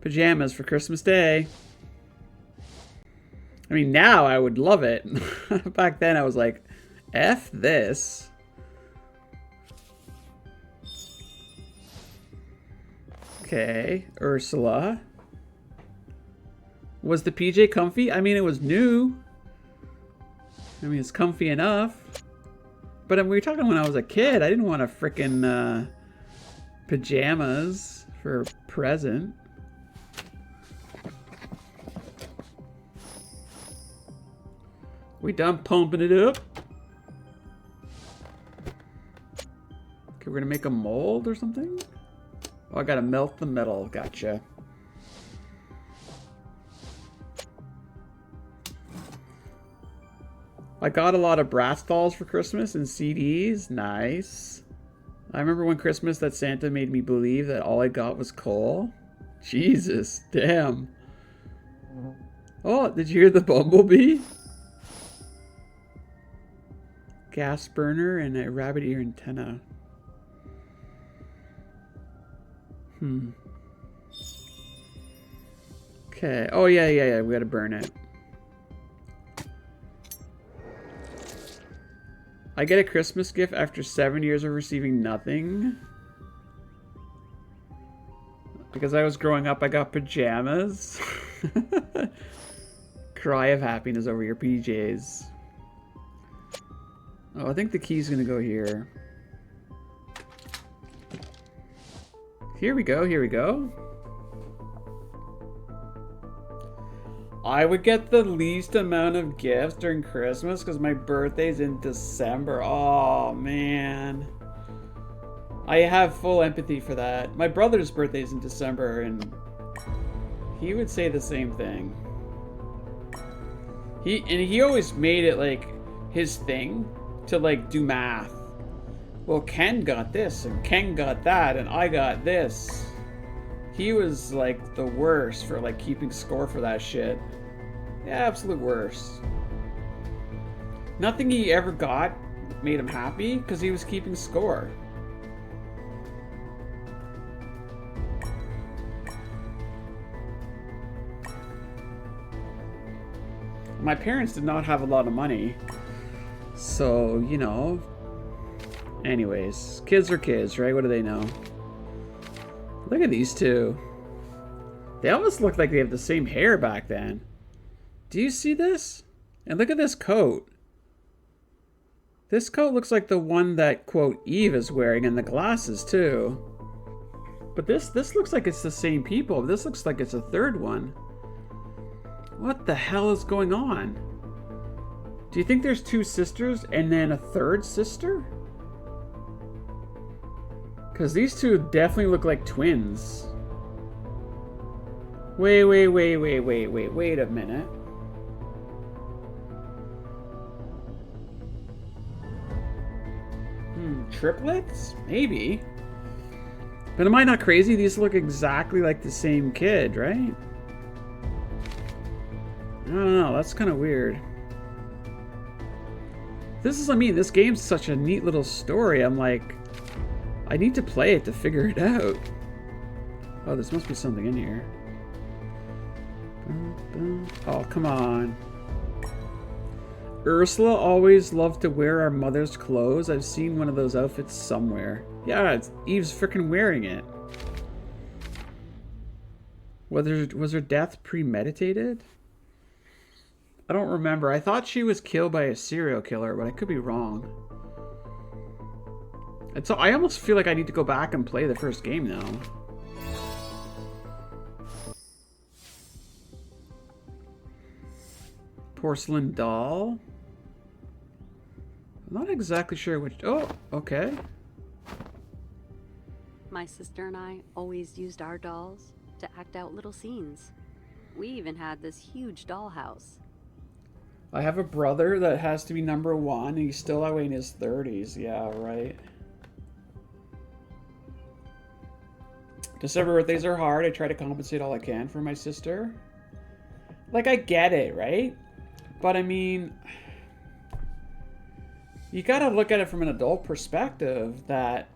pajamas for Christmas Day. I mean, now I would love it. Back then I was like, F this. Okay, Ursula. Was the PJ comfy? I mean, it was new. I mean, it's comfy enough. But we were talking when I was a kid. I didn't want a frickin' pajamas for a present. We done pumping it up? Okay, we're gonna make a mold or something? Oh, I gotta melt the metal. Gotcha. I got a lot of brass dolls for Christmas and CDs. Nice. I remember one Christmas that Santa made me believe that all I got was coal. Jesus, damn. Oh, did you hear the bumblebee? Gas burner and a rabbit ear antenna. Okay. Oh, yeah. We gotta burn it. I get a Christmas gift after 7 years of receiving nothing. Because I was growing up, I got pajamas. Cry of happiness over your PJs. Oh, I think the key's gonna go here. Here we go, here we go. I would get the least amount of gifts during Christmas because my birthday's in December. Oh, man. I have full empathy for that. My brother's birthday's in December, and he would say the same thing. He always made it, like, his thing to, like, do math. Well, Ken got this, and Ken got that, and I got this. He was, like, the worst for, like, keeping score for that shit. The absolute worst. Nothing he ever got made him happy, because he was keeping score. My parents did not have a lot of money. So, you know. Anyways, kids are kids, right? What do they know? Look at these two. They almost look like they have the same hair back then. Do you see this? And look at this coat. This coat looks like the one that, quote, Eve is wearing, and the glasses, too. But this looks like it's the same people. This looks like it's a third one. What the hell is going on? Do you think there's two sisters and then a third sister? Because these two definitely look like twins. Wait a minute. Triplets? Maybe. But am I not crazy? These look exactly like the same kid, right? I don't know. That's kind of weird. This is, I mean, this game's such a neat little story. I'm like, I need to play it to figure it out. Oh, there must be something in here. Oh, come on. Ursula always loved to wear our mother's clothes. I've seen one of those outfits somewhere. Yeah, Eve's freaking wearing it. Was her death premeditated? I don't remember. I thought she was killed by a serial killer, but I could be wrong. And so I almost feel like I need to go back and play the first game now. Porcelain doll. I'm not exactly sure which... Oh, okay. My sister and I always used our dolls to act out little scenes. We even had this huge dollhouse. I have a brother that has to be number 1. He's still away in his 30s. Yeah, right. December birthdays are hard. I try to compensate all I can for my sister. Like, I get it, right? But I mean, you gotta look at it from an adult perspective that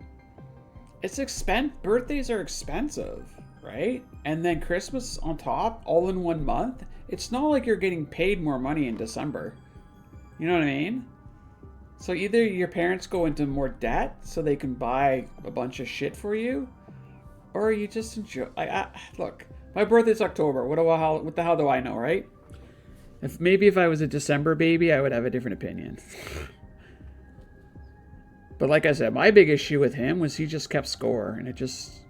it's birthdays are expensive. right? And then Christmas on top, all in 1 month. It's not like you're getting paid more money in December. You know what I mean? So either your parents go into more debt so they can buy a bunch of shit for you, or you just enjoy. Look, my birthday's October. What the hell do I know, right? If I was a December baby, I would have a different opinion. But like I said, my big issue with him was he just kept score, and it just,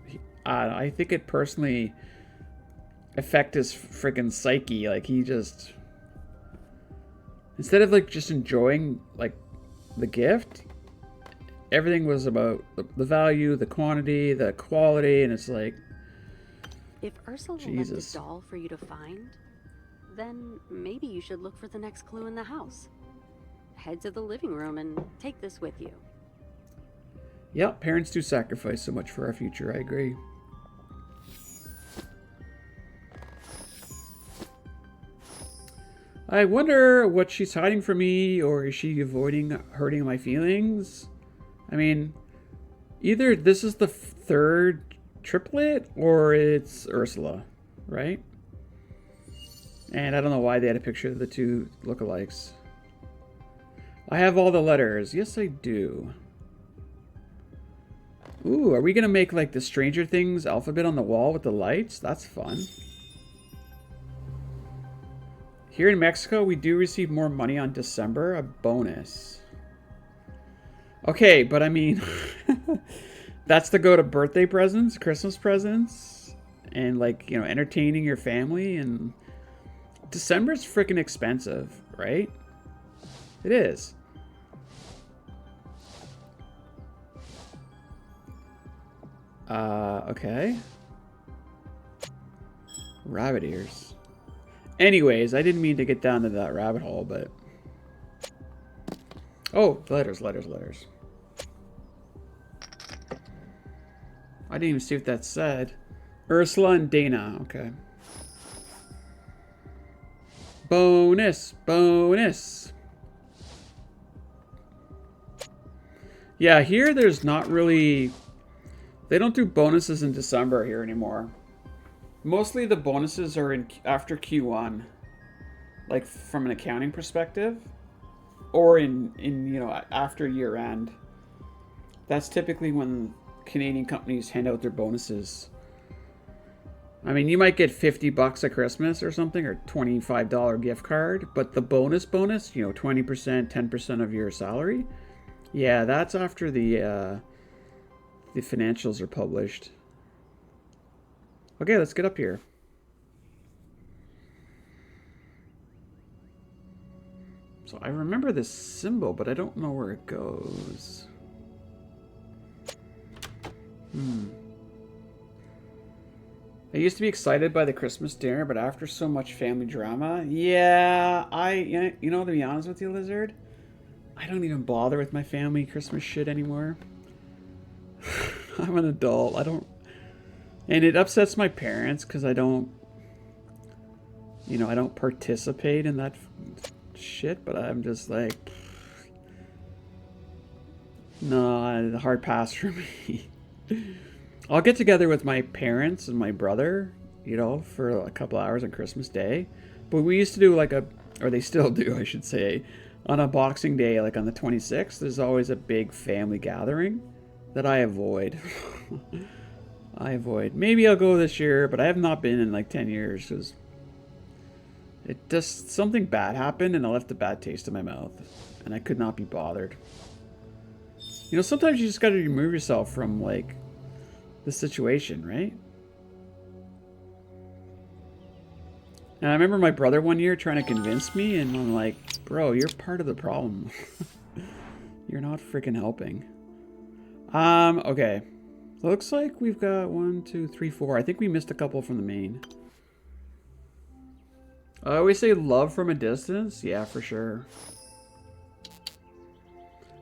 I think it personally affect his freaking psyche. Like he just, instead of like just enjoying like the gift, everything was about the value, the quantity, the quality, and it's like, if Ursula left a doll for you to find, then maybe you should look for the next clue in the house. Head to the living room and take this with you. Yep, parents do sacrifice so much for our future, I agree. I wonder what she's hiding from me, or is she avoiding hurting my feelings? I mean, either this is the third triplet, or it's Ursula, right? And I don't know why they had a picture of the two lookalikes. I have all the letters. Yes, I do. Ooh, are we going to make like the Stranger Things alphabet on the wall with the lights? That's fun. Here in Mexico, we do receive more money on December, a bonus. Okay, but I mean, that's to go to birthday presents, Christmas presents, and like, you know, entertaining your family. And December's freaking expensive, right? It is. Okay. Rabbit ears. Anyways, I didn't mean to get down to that rabbit hole, but... Oh, letters. I didn't even see what that said. Ursula and Dana, okay. Bonus. Yeah, here there's not really... They don't do bonuses in December here anymore. Mostly the bonuses are in after Q1, like from an accounting perspective, or in you know, after year end. That's typically when Canadian companies hand out their bonuses. I mean, you might get $50 at Christmas or something, or $25 gift card, but the bonus, you know, 20%, 10% of your salary, yeah, that's after the financials are published. Okay, let's get up here. So I remember this symbol, but I don't know where it goes. I used to be excited by the Christmas dinner, but after so much family drama, yeah, you know, to be honest with you, Lizard, I don't even bother with my family Christmas shit anymore. I'm an adult. I don't... And it upsets my parents because I don't... You know, I don't participate in that shit, but I'm just like... No, hard pass for me. I'll get together with my parents and my brother, you know, for a couple hours on Christmas Day. But we used to do like a... Or they still do, I should say. On a Boxing Day, like on the 26th, there's always a big family gathering that I avoid. Maybe I'll go this year, but I have not been in like 10 years because it just, something bad happened and I left a bad taste in my mouth and I could not be bothered. You know, sometimes you just got to remove yourself from like the situation, right? And I remember my brother one year trying to convince me, and I'm like, bro, you're part of the problem. You're not freaking helping. Okay. Looks like we've got 1, 2, 3, 4. I think we missed a couple from the main. I always say love from a distance. Yeah, for sure.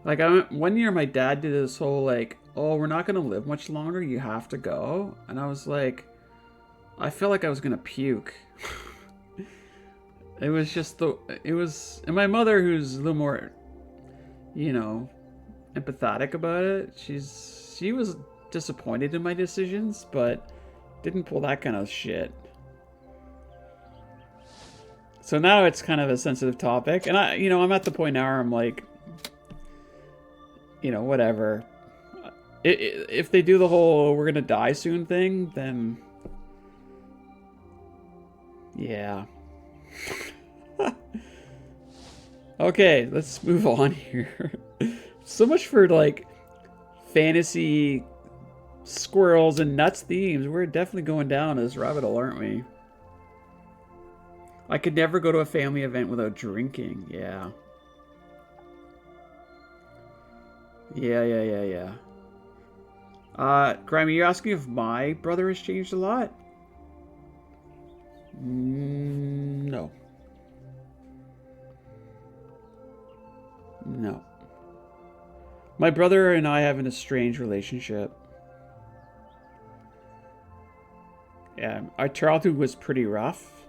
Like, one year my dad did this whole, like, oh, we're not going to live much longer. You have to go. And I was like, I felt like I was going to puke. It was just and my mother, who's a little more, you know, empathetic about it, she was disappointed in my decisions, but Didn't pull that kind of shit. So now it's kind of a sensitive topic. And I'm at the point now where I'm like, whatever. If they do the whole we're gonna die soon thing, then yeah. Okay, let's move on here. So much for like fantasy squirrels and nuts themes. We're definitely going down this rabbit hole, aren't we? I could never go to a family event without drinking. Yeah. Yeah. Grimy, you're asking if my brother has changed a lot? No. No. My brother and I have an estranged relationship. Yeah, our childhood was pretty rough.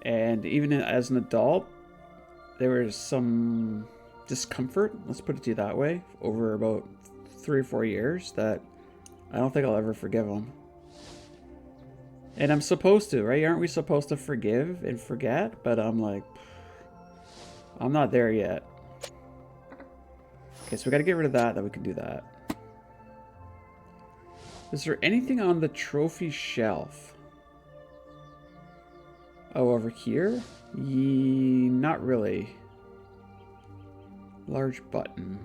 And even as an adult, there was some discomfort, let's put it to you that way, over about 3 or 4 years that I don't think I'll ever forgive him. And I'm supposed to, right? Aren't we supposed to forgive and forget? But I'm like, I'm not there yet. Okay, so we got to get rid of that, then we can do that. Is there anything on the trophy shelf? Oh, over here? Not really. Large button.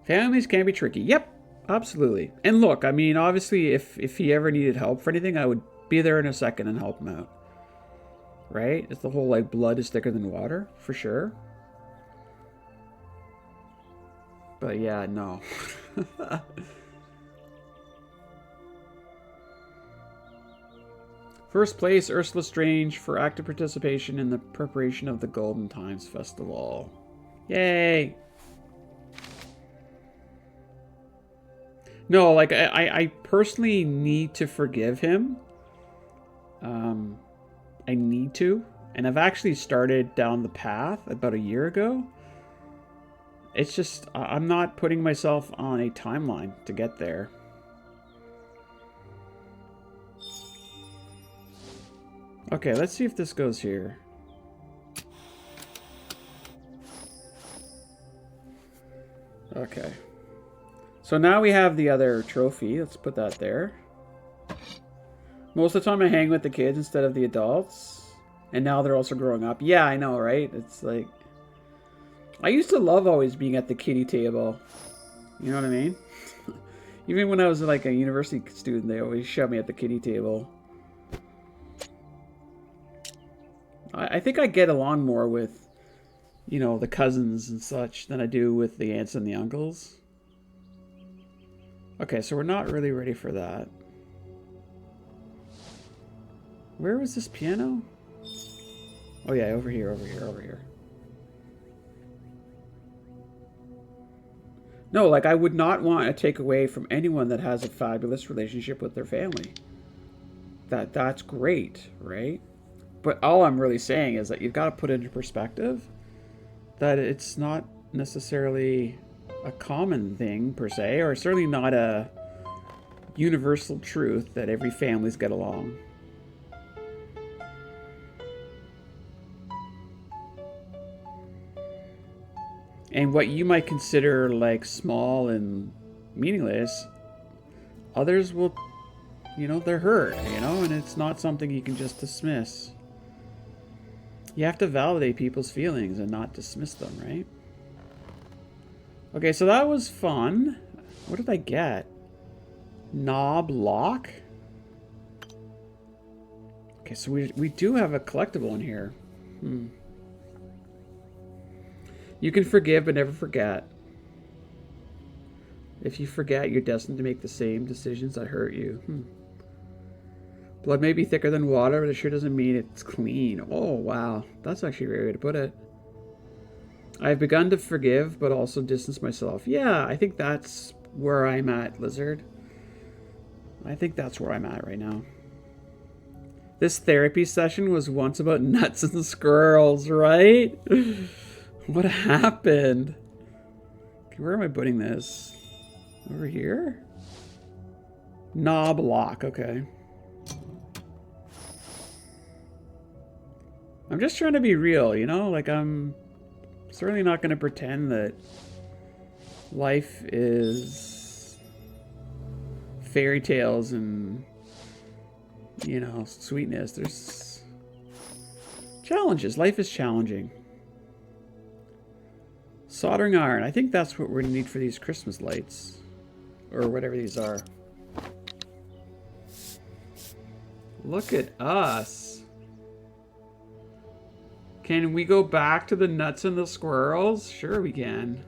Families can be tricky. Yep, absolutely. And look, I mean, obviously, if he ever needed help for anything, I would be there in a second and help him out. Right? It's the whole, like, blood is thicker than water, for sure. But yeah, no. First place, Ursula Strange for active participation in the preparation of the Golden Times Festival. Yay! No, like, I personally need to forgive him. I need to. And I've actually started down the path about a year ago. It's just, I'm not putting myself on a timeline to get there. Okay, let's see if this goes here. Okay. So now we have the other trophy. Let's put that there. Most of the time I hang with the kids instead of the adults. And now they're also growing up. Yeah, I know, right? It's like... I used to love always being at the kiddie table. You know what I mean? Even when I was like a university student, they always shoved me at the kiddie table. I think I get along more with, the cousins and such than I do with the aunts and the uncles. Okay, so we're not really ready for that. Where was this piano? Oh yeah, over here. No, like, I would not want to take away from anyone that has a fabulous relationship with their family. That's great, right? But all I'm really saying is that you've got to put it into perspective that it's not necessarily a common thing, per se, or certainly not a universal truth that every family's get along. And what you might consider like small and meaningless, others will, they're hurt, and it's not something you can just dismiss. You have to validate people's feelings and not dismiss them, right? Okay, so that was fun. What did I get? Knob lock? Okay, so we do have a collectible in here. You can forgive but never forget. If you forget, you're destined to make the same decisions that hurt you. Blood may be thicker than water, but it sure doesn't mean it's clean. Oh, wow. That's actually a great way to put it. I've begun to forgive, but also distance myself. Yeah, I think that's where I'm at, Lizard. I think that's where I'm at right now. This therapy session was once about nuts and squirrels, right? What happened? Okay, where am I putting this? Over here? Knob lock, okay. I'm just trying to be real, you know? Like, I'm certainly not going to pretend that life is fairy tales and, you know, sweetness. There's challenges. Life is challenging. Soldering iron. I think that's what we're going to need for these Christmas lights. Or whatever these are. Look at us. Can we go back to the nuts and the squirrels? Sure we can.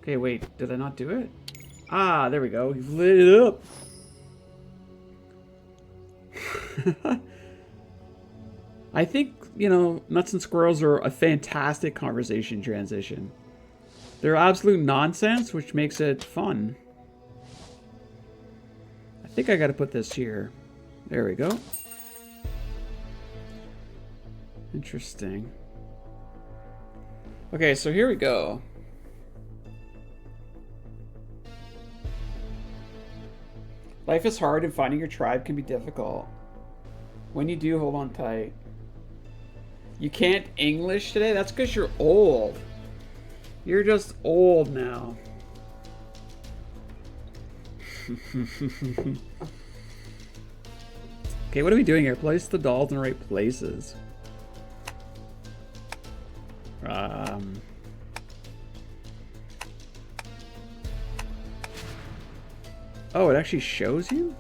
Okay, wait. Did I not do it? Ah, there we go. We've lit it up. I think, you know, nuts and squirrels are a fantastic conversation transition. They're absolute nonsense, which makes it fun. I think I gotta put this here. There we go. Interesting. Okay, so here we go. Life is hard and finding your tribe can be difficult. When you do, hold on tight. You can't English today? That's because you're old. You're just old now. Okay, what are we doing here? Place the dolls in the right places. Oh, it actually shows you?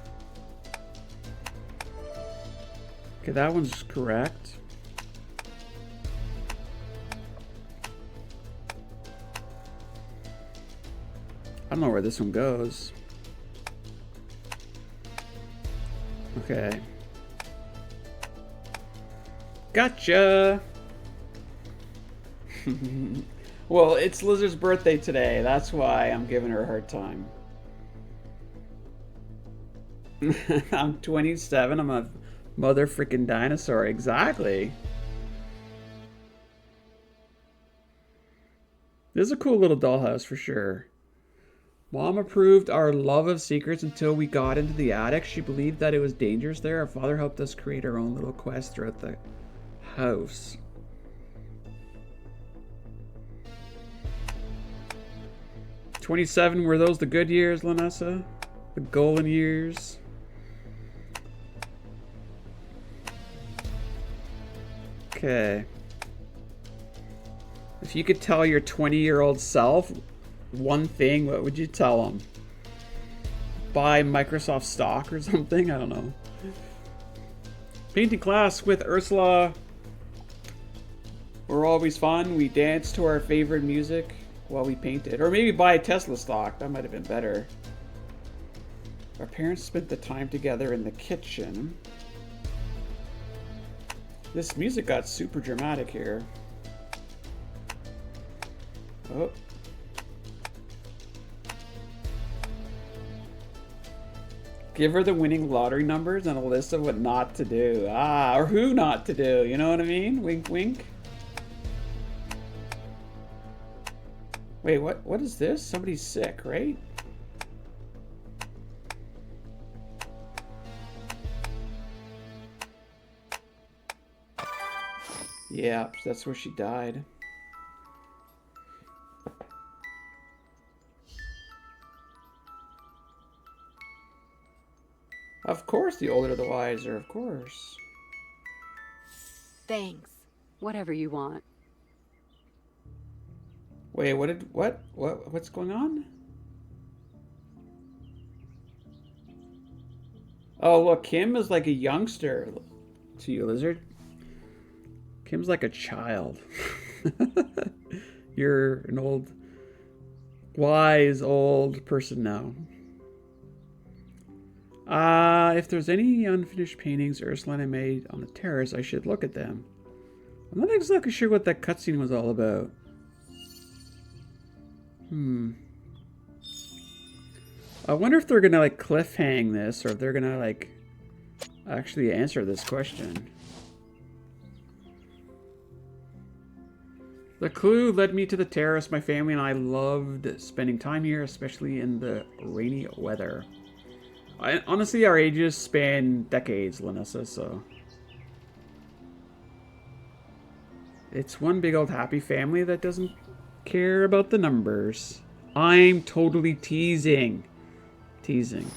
Okay, that one's correct. I don't know where this one goes. Okay. Gotcha! Well, it's Lizard's birthday today. That's why I'm giving her a hard time. I'm 27. I'm a mother freaking dinosaur. Exactly. This is a cool little dollhouse for sure. Mom approved our love of secrets until we got into the attic. She believed that it was dangerous there. Our father helped us create our own little quest throughout the house. '27, were those the good years, Lanessa? The golden years? Okay. If you could tell your 20-year-old self one thing, what would you tell them? Buy Microsoft stock or something? I don't know. Painting class with Ursula were always fun. We danced to our favorite music while we painted. Or maybe buy a Tesla stock. That might have been better. Our parents spent the time together in the kitchen. This music got super dramatic here. Oh. Give her the winning lottery numbers and a list of what not to do. Ah, or who not to do. You know what I mean? Wink, wink. Wait, what is this? Somebody's sick, right? Yeah, that's where she died. Of course, the older the wiser, of course. Thanks. Whatever you want. Wait, what's going on? Oh, look, Kim is like a youngster to you, Lizard. Kim's like a child. You're an old, wise old person now. If there's any unfinished paintings Ursula and I made on the terrace, I should look at them. I'm not exactly sure what that cutscene was all about. I wonder if they're gonna like cliffhang this, or if they're gonna like actually answer this question. The clue led me to the terrace. My family and I loved spending time here, especially in the rainy weather. Honestly, our ages span decades, Lanessa, so... It's one big old happy family that doesn't care about the numbers. I'm totally teasing. Teasing.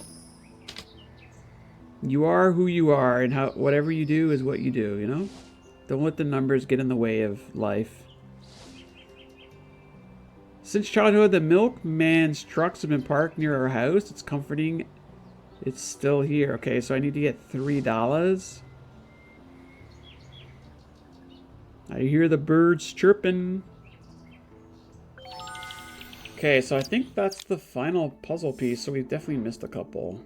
You are who you are, and whatever you do is what you do, you know? Don't let the numbers get in the way of life. Since childhood, the milkman's trucks have been parked near our house. It's comforting. It's still here. Okay, so I need to get $3. I hear the birds chirping. Okay, so I think that's the final puzzle piece, so we've definitely missed a couple.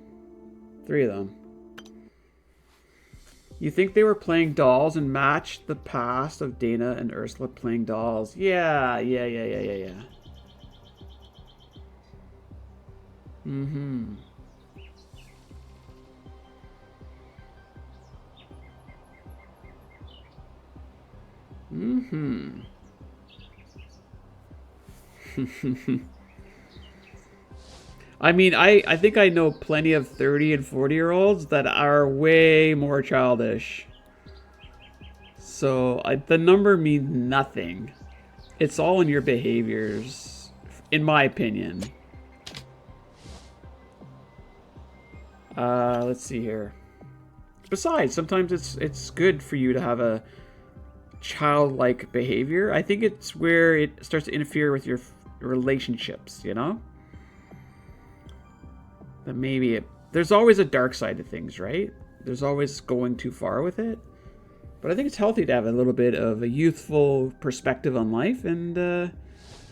3 of them. You think they were playing dolls and matched the past of Dana and Ursula playing dolls. Yeah. Mm-hmm. Mm-hmm. I mean, I think I know plenty of 30 and 40-year-olds that are way more childish. So, the number means nothing. It's all in your behaviors, in my opinion. Let's see here. Besides, sometimes it's good for you to have a childlike behavior. I think it's where it starts to interfere with your relationships, you know? That maybe there's always a dark side to things, right? There's always going too far with it. But I think it's healthy to have a little bit of a youthful perspective on life and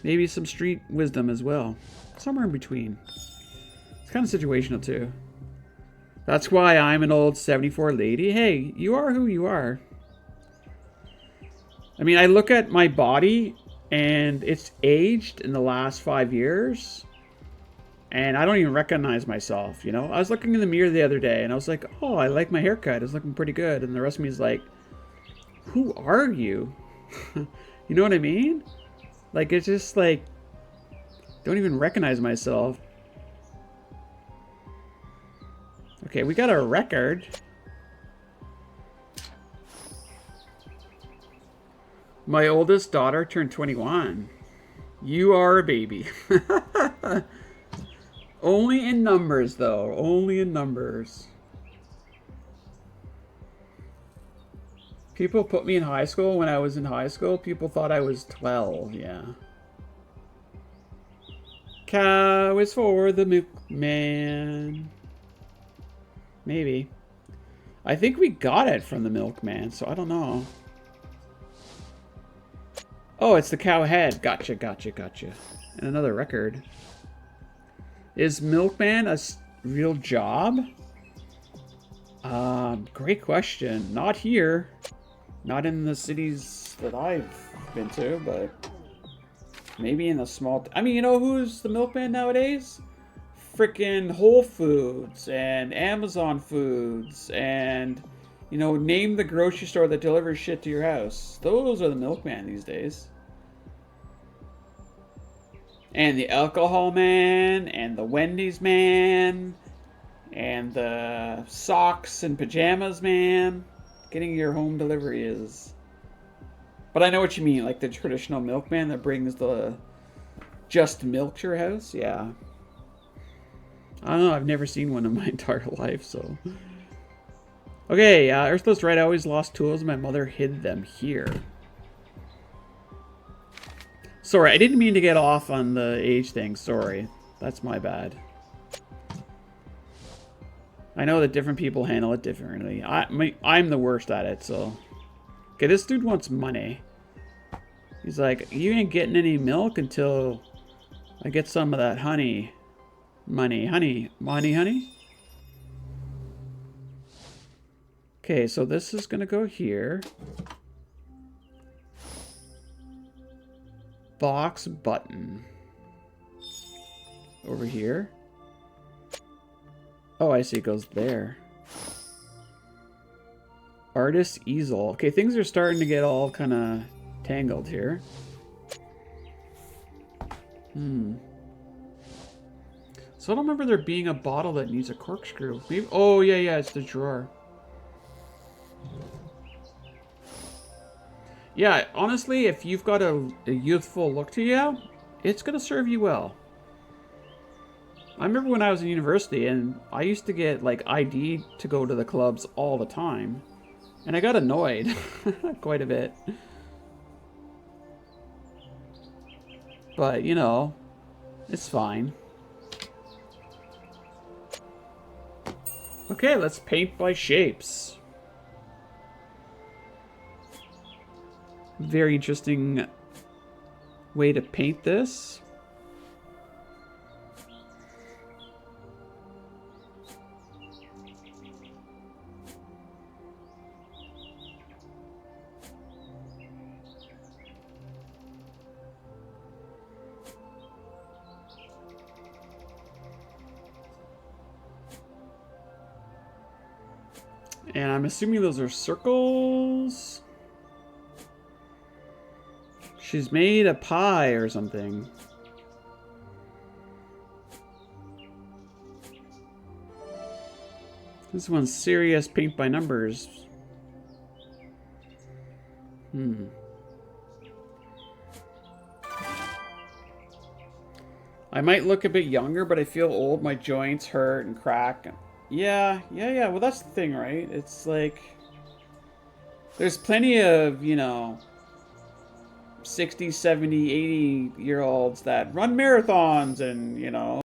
maybe some street wisdom as well. Somewhere in between. It's kind of situational too. That's why I'm an old 74 lady. Hey, you are who you are. I mean, I look at my body and it's aged in the last 5 years. And I don't even recognize myself, you know? I was looking in the mirror the other day and I was like, oh, I like my haircut. It's looking pretty good. And the rest of me is like, who are you? You know what I mean? Like, it's just like, don't even recognize myself. Okay, we got a record. My oldest daughter turned 21. You are a baby. Only in numbers, though. Only in numbers. People put me in high school. When I was in high school, people thought I was 12. Yeah. Cow is for the milkman. Maybe. I think we got it from the milkman, so I don't know. Oh, it's the cow head. Gotcha. And another record. Is milkman a real job? Great question. Not here. Not in the cities that I've been to, but maybe in a small... I mean, you know who's the milkman nowadays? Frickin' Whole Foods and Amazon Foods and, you know, name the grocery store that delivers shit to your house. Those are the milkman these days. And the alcohol man, and the Wendy's man, and the socks and pajamas man. Getting your home delivery is... But I know what you mean, like the traditional milkman that brings the just milk to your house. Yeah. I don't know, I've never seen one in my entire life, so... Okay, Ursula's right, I always lost tools and my mother hid them here. Sorry, I didn't mean to get off on the age thing. Sorry. That's my bad. I know that different people handle it differently. I'm the worst at it, so... Okay, this dude wants money. He's like, you ain't getting any milk until I get some of that honey. Honey. Okay, so this is gonna go here. Box button. Over here. Oh, I see. It goes there. Artist easel. Okay, things are starting to get all kind of tangled here. Hmm. So I don't remember there being a bottle that needs a corkscrew. Maybe, oh, yeah, it's the drawer. Yeah, honestly, if you've got a youthful look to you, it's going to serve you well. I remember when I was in university and I used to get like ID to go to the clubs all the time. And I got annoyed quite a bit. But, you know, it's fine. Okay, let's paint by shapes. Very interesting way to paint this. And I'm assuming those are circles. She's made a pie or something. This one's serious paint by numbers. I might look a bit younger, but I feel old. My joints hurt and crack. Yeah. Well, that's the thing, right? It's like... There's plenty of, you know... 60, 70, 80-year-olds that run marathons and, you know...